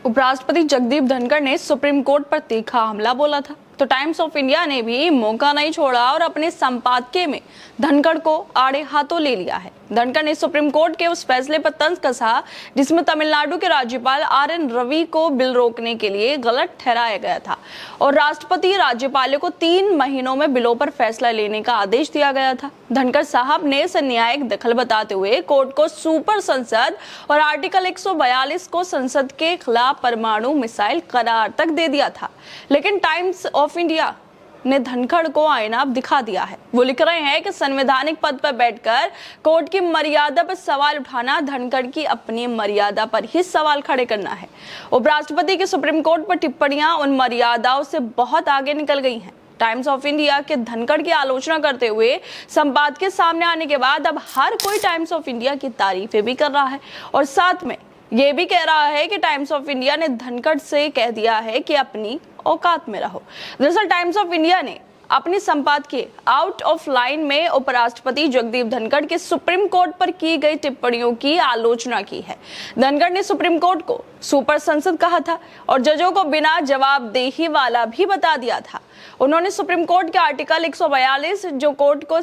उपराष्ट्रपति जगदीप धनखड़ ने supreme court पर तीखा हमला बोला था, तो टाइम्स ऑफ इंडिया ने भी मौका नहीं छोड़ा और अपने संपादकीय में धनखड़ को आड़े हाथों ले लिया है। धनखड़ ने सुप्रीम कोर्ट के उस फैसले पर तंज कसा जिसमें तमिलनाडु के राज्यपाल RN रवि को बिल रोकने के लिए गलत ठहराया गया था और राष्ट्रपति राज्यपालों को 3 महीनों में बिलों पर फैसला लेने का आदेश दिया गया था। धनखड़ साहब ने इसे न्यायिक दखल बताते हुए कोर्ट को सुपर संसद और आर्टिकल 142 को संसद के खिलाफ परमाणु मिसाइल करार तक दे दिया था, लेकिन टाइम्स ऑफ इंडिया ने धनखड़ को आईना दिखा दिया है। वो लिख रहे हैं कि संवैधानिक पद पर बैठकर कोर्ट की मर्यादा पर सवाल उठाना धनखड़ की अपनी मर्यादा पर ही सवाल खड़े करना है। उपराष्ट्रपति की सुप्रीम कोर्ट पर टिप्पणियां उन मर्यादाओं से बहुत आगे निकल गई हैं। टाइम्स ऑफ इंडिया के धनखड़ की आलोचना करते हुए संपादकीय सामने आने के बाद अब हर कोई टाइम्स ऑफ इंडिया की तारीफें भी कर रहा है और साथ में ये भी कह रहा है कि टाइम्स ऑफ इंडिया ने धनखड़ से कह दिया है कि अपनी औकात में रहो। दरअसल टाइम्स ऑफ इंडिया ने अपनी संपादकीय आउट ऑफ लाइन में उपराष्ट्रपति जगदीप धनखड़ के सुप्रीम कोर्ट पर की गई टिप्पणियों की आलोचना की है। धनखड़ ने सुप्रीम कोर्ट को सुपर संसद कहा था और जजों को बिना जवाबदेही वाला भी बता दिया था। उन्होंने सुप्रीम कोर्ट के आर्टिकल 142 जो कोर्ट को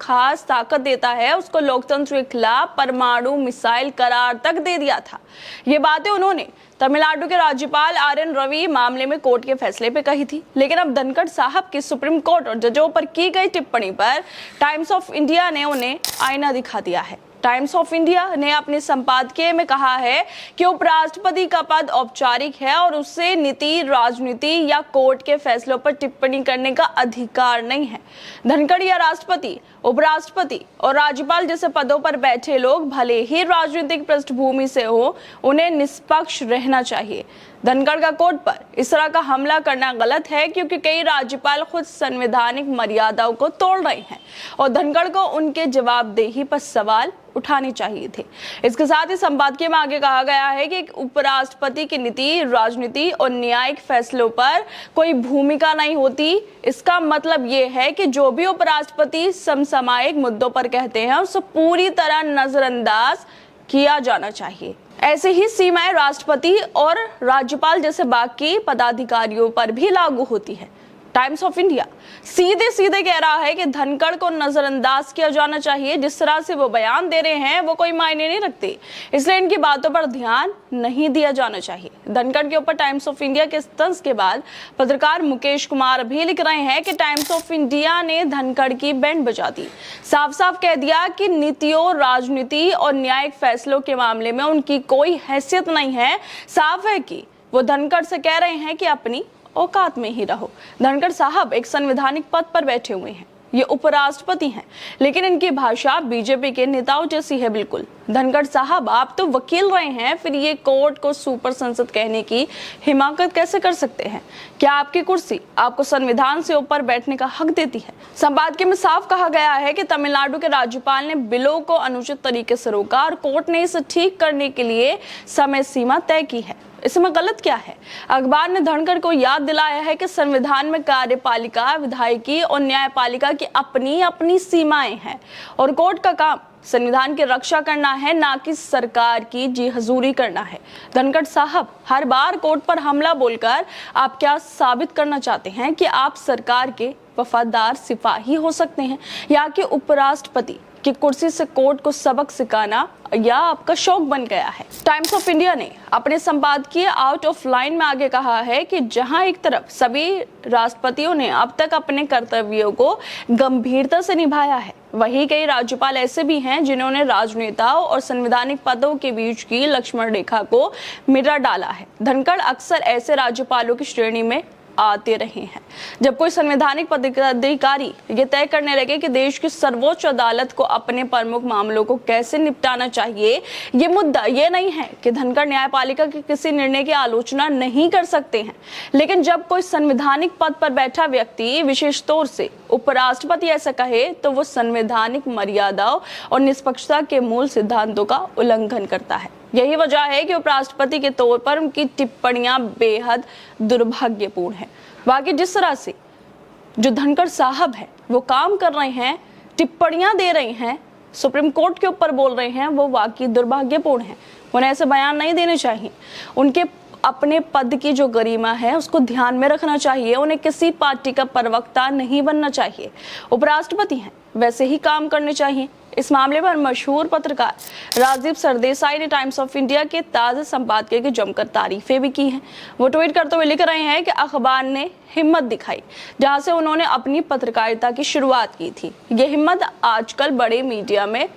खास ताकत देता है उसको लोकतंत्र के खिलाफ परमाणु मिसाइल करार तक दे दिया था। ये बातें उन्होंने तमिलनाडु के राज्यपाल RN रवि मामले में कोर्ट के फैसले पे कही थी, लेकिन अब धनखड़ साहब की सुप्रीम कोर्ट और जजों पर की गई टिप्पणी पर टाइम्स ऑफ इंडिया ने उन्हें आईना दिखा दिया है। टाइम्स ऑफ इंडिया ने अपने संपादकीय में कहा है कि उपराष्ट्रपति का पद औपचारिक है और उससे नीति, राजनीति या कोर्ट के फैसलों पर टिप्पणी करने का अधिकार नहीं है। धनखड़ या राष्ट्रपति, उपराष्ट्रपति और राज्यपाल जैसे पदों पर बैठे लोग भले ही राजनीतिक पृष्ठभूमि से हो, उन्हें निष्पक्ष रहना चाहिए। धनखड़ का कोर्ट पर इस तरह का हमला करना गलत है क्योंकि कई राज्यपाल खुद संवैधानिक मर्यादाओं को तोड़ रहे हैं और धनखड़ को उनके जवाबदेही पर सवाल उठाने चाहिए थे। इसके साथ ही संपादकीय में आगे कहा गया है कि उपराष्ट्रपति की नीति, राजनीति और न्यायिक फैसलों पर कोई भूमिका नहीं होती। इसका मतलब ये है कि जो भी उपराष्ट्रपति समसामयिक मुद्दों पर कहते हैं उसे पूरी तरह नजरअंदाज किया जाना चाहिए। ऐसे ही सीमाएं राष्ट्रपति और राज्यपाल जैसे बाकी पदाधिकारियों पर भी लागू होती है। टाइम्स ऑफ इंडिया सीधे सीधे कह रहा है कि धनखड़ को नजरअंदाज किया जाना चाहिए। जिस तरह से वो बयान दे रहे हैं वो कोई मायने नहीं रखते, इसलिए इनकी बातों पर ध्यान नहीं दिया जाना चाहिए। धनखड़ के ऊपर टाइम्स ऑफ इंडिया के तंज के बाद पत्रकार मुकेश कुमार भी लिख रहे हैं कि टाइम्स ऑफ इंडिया ने धनखड़ की बैंड बजा दी, साफ साफ कह दिया कि नीतियों, राजनीति और न्यायिक फैसलों के मामले में उनकी कोई हैसियत नहीं है। साफ है कि वो धनखड़ से कह रहे हैं कि अपनी औकात में ही रहो। धनखड़ साहब एक संवैधानिक पद पर बैठे हुए हैं, ये उपराष्ट्रपति हैं, लेकिन इनकी भाषा बीजेपी के नेताओं जैसी है बिल्कुल। धनखड़ साहब आप तो वकील रहे हैं, फिर ये कोर्ट को सुपर संसद कहने की हिमाकत कैसे कर सकते हैं? क्या आपकी कुर्सी आपको संविधान से ऊपर बैठने का हक देती है? संपादकीय में साफ कहा गया है कि तमिलनाडु के राज्यपाल ने बिलों को अनुचित तरीके से रोका और कोर्ट ने इसे ठीक करने के लिए समय सीमा तय की है। इसमें गलत क्या है? अखबार ने धनखड़ को याद दिलाया है कि संविधान में कार्यपालिका, विधायिकी और न्यायपालिका की अपनी अपनी सीमाएं हैं और कोर्ट का काम संविधान की रक्षा करना है, ना कि सरकार की जी हजूरी करना है। धनखड़ साहब हर बार कोर्ट पर हमला बोलकर आप क्या साबित करना चाहते हैं कि आप सरकार के वफादार सिपाही हो सकते हैं या कि उपराष्ट्रपति की कुर्सी से कोर्ट को सबक सिखाना या आपका शौक बन गया है? टाइम्स ऑफ इंडिया ने अपने संपादकीय आउट ऑफ लाइन में आगे कहा है कि जहां एक तरफ सभी राष्ट्रपतियों ने अब तक अपने कर्तव्यों को गंभीरता से निभाया है, वहीं कई राज्यपाल ऐसे भी हैं जिन्होंने राजनेताओं और संवैधानिक पदों के बीच की लक्ष्मण रेखा को मिटा डाला है। धनखड़ अक्सर ऐसे राज्यपालों की श्रेणी में आते रहे हैं। जब कोई संवैधानिक पदाधिकारी ये तय करने लगे कि देश की सर्वोच्च अदालत को अपने प्रमुख मामलों को कैसे निपटाना चाहिए, ये मुद्दा ये नहीं है कि धनखड़ न्यायपालिका के किसी निर्णय की आलोचना नहीं कर सकते हैं, लेकिन जब कोई संवैधानिक पद पर बैठा व्यक्ति, विशेष तौर से उपराष्ट्रपति ऐसा कहे तो वो संवैधानिक मर्यादाओं और निष्पक्षता के मूल सिद्धांतों का उल्लंघन करता है। यही वजह है कि उपराष्ट्रपति के तौर पर उनकी टिप्पणियां बेहद दुर्भाग्यपूर्ण है। बाकी जिस तरह से जो धनखड़ साहब है वो काम कर रहे हैं, टिप्पणियां दे रहे हैं, सुप्रीम कोर्ट के ऊपर बोल रहे हैं, वो वाकई दुर्भाग्यपूर्ण है। उन्हें ऐसे बयान नहीं देने चाहिए। उनके अपने पद की जो गरिमा है उसको ध्यान में रखना चाहिए। उन्हें किसी पार्टी का प्रवक्ता नहीं बनना चाहिए। उपराष्ट्रपति हैं, वैसे ही काम करने चाहिए। इस मामले पर मशहूर पत्रकार राजीव सरदेसाई ने टाइम्स ऑफ इंडिया के ताजा संपादकीय की जमकर तारीफें भी की हैं। वो ट्वीट करते हुए लिख रहे हैं कि अखबार ने हिम्मत दिखाई जहां से उन्होंने अपनी पत्रकारिता की शुरुआत की थी। ये हिम्मत आजकल बड़े मीडिया में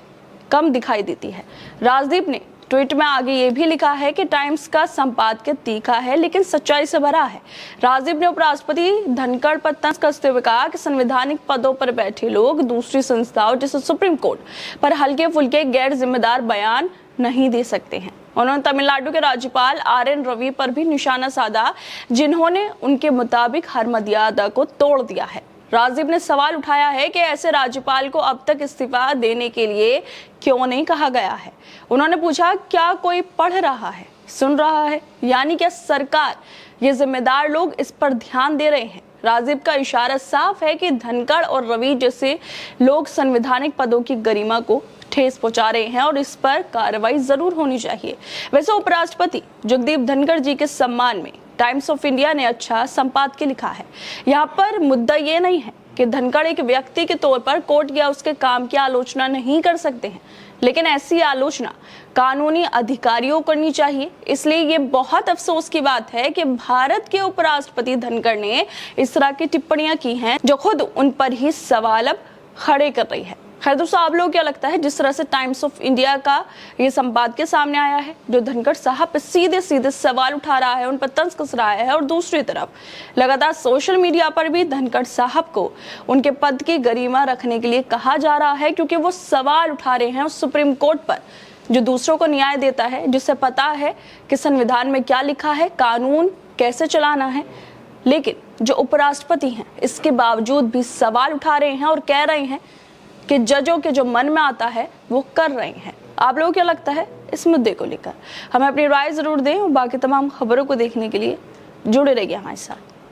कम दिखाई देती है। राजदीप ने ट्वीट में आगे ये भी लिखा है कि टाइम्स का संपादकीय तीखा है लेकिन सच्चाई से भरा है। राजदीप ने उपराष्ट्रपति धनखड़ पर तंज कसते हुए कहा कि संवैधानिक पदों पर बैठे लोग दूसरी संस्थाओं जैसे सुप्रीम कोर्ट पर हल्के फुल्के गैर जिम्मेदार बयान नहीं दे सकते हैं। उन्होंने तमिलनाडु के राज्यपाल RN रवि पर भी निशाना साधा, जिन्होंने उनके मुताबिक हर मर्यादा को तोड़ दिया है। राजीव ने सवाल उठाया है कि ऐसे राज्यपाल को अब तक इस्तीफा देने के लिए क्यों नहीं कहा गया है। उन्होंने पूछा, क्या कोई पढ़ रहा है, सुन रहा है, यानी क्या सरकार, ये जिम्मेदार लोग इस पर ध्यान दे रहे हैं? राजीव का इशारा साफ है कि धनखड़ और रवि जैसे लोग संवैधानिक पदों की गरिमा को ठेस पहुंचा रहे हैं और इस पर कार्रवाई जरूर होनी चाहिए। वैसे उपराष्ट्रपति जगदीप धनखड़ जी के सम्मान में टाइम्स ऑफ इंडिया ने अच्छा संपादकीय लिखा है। यहाँ पर मुद्दा ये नहीं है कि धनखड़ एक व्यक्ति के तौर पर कोर्ट या उसके काम की आलोचना नहीं कर सकते हैं, लेकिन ऐसी आलोचना कानूनी अधिकारियों को करनी चाहिए। इसलिए ये बहुत अफसोस की बात है कि भारत के उपराष्ट्रपति धनखड़ ने इस तरह की टिप्पणियां की हैं जो खुद उन पर ही सवाल अब खड़े कर रही है। खैर दोस्तों, आप लोगों को क्या लगता है जिस तरह से टाइम्स ऑफ इंडिया का ये संपादकीय सामने आया है, जो धनखड़ साहब पे सीधे सीधे सवाल उठा रहा है, उन पर तंज कस रहा है, और दूसरी तरफ लगातार सोशल मीडिया पर भी धनखड़ साहब को उनके पद की गरिमा रखने के लिए कहा जा रहा है, क्योंकि वो सवाल उठा रहे हैं उस सुप्रीम कोर्ट पर जो दूसरों को न्याय देता है, जिसे पता है कि संविधान में क्या लिखा है, कानून कैसे चलाना है। लेकिन जो उपराष्ट्रपति हैं इसके बावजूद भी सवाल उठा रहे हैं और कह रहे हैं कि जजों के जो मन में आता है वो कर रहे हैं। आप लोगों को क्या लगता है इस मुद्दे को लेकर? हमें अपनी राय जरूर दें और बाकी तमाम खबरों को देखने के लिए जुड़े रहिए हमारे साथ।